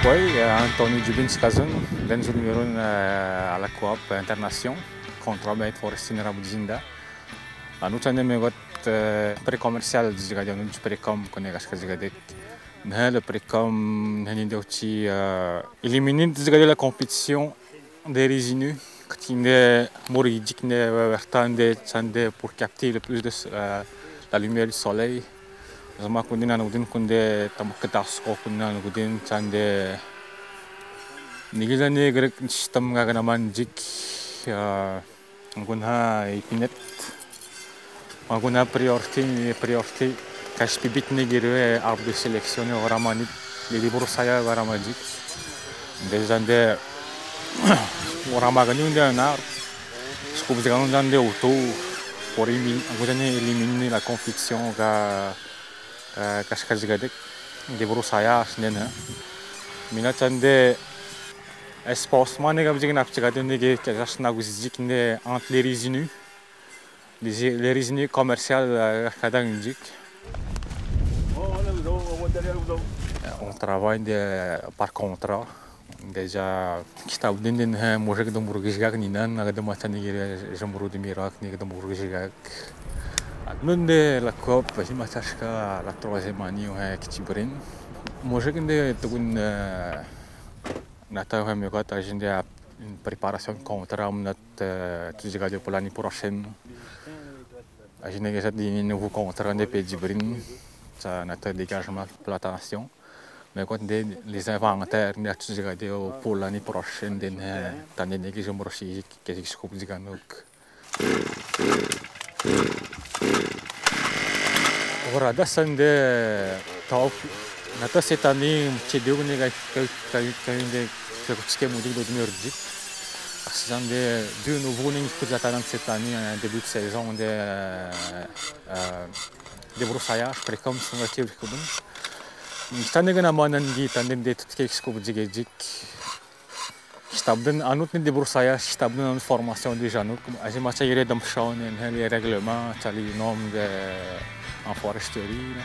Poi Antonio Giubins Kazan, dan Zulmirun à la coop internation contre Abed Forestine Rabuzinda. Nous avons un pré-commercial du pré-com qu'on est le pré-com aussi éliminer la compétition des résinus qui est moridique pour capter le plus de la lumière du soleil. زعما كنا نقدر كنا تمكتاسكو كنا نقدر تاند نيجي غرق نشتم غانا مانجيك نقولها يبنت نقولها بريورتي كاش بيبيت نيجي عرض سيلكسيوني وراماني اللي بروسايا وراماجيك ديجاندي وراماغني ندير سكوب زغان ندير اوتو pour éliminer la compétition كاشكاجيغادك ديبرو سايا سنينها مينا تاندي اسبوس ما نيغا بجيك نابتيغادو نيغي كاش ناغوزيك ني انت لي ريزينو لي ريزينو كوميرسيال كادا نجيك on travaille par contrat déjà كتاب دين موجك دو مورغيجاك نينان نغا دو ماتاني جمبرو دي ميراك نيغا دو مورغيجاك Nous la COP, je m'attache à la troisième année qui tibrin. Moi, je une préparation contre pour l'année prochaine. Je des nouveaux contrats de Pédibrin, ça n'a pas dégagement pour l'attention. Mais quand les inventaires pour l'année prochaine, l'année que je me reçois, que je coupe du Ganouk. Ora adesso nata cette année cedeu nega que schema de 2010 de nouveau cette année début de saison de broussaillage précoce sur la tire comme ستاني غنا مانندي تاندين ديت كيكسكو بجيجيك شتابدن انوت ندي بروسايا شتابدن فورماسيون دي جانوك اجي ما تايري دم شاون ان لي ريغلومون تاع لي نورم دي ان فورستري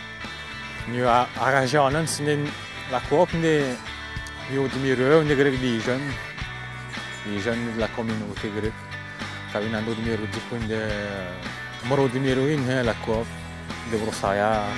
نيو اراجون سنين لا كوب ني يو دميرو ني غريك دي جون لا كوميونيتي غريك كاين ندو دميرو دي كون دي مرو دميروين لا كوب دي بروسايا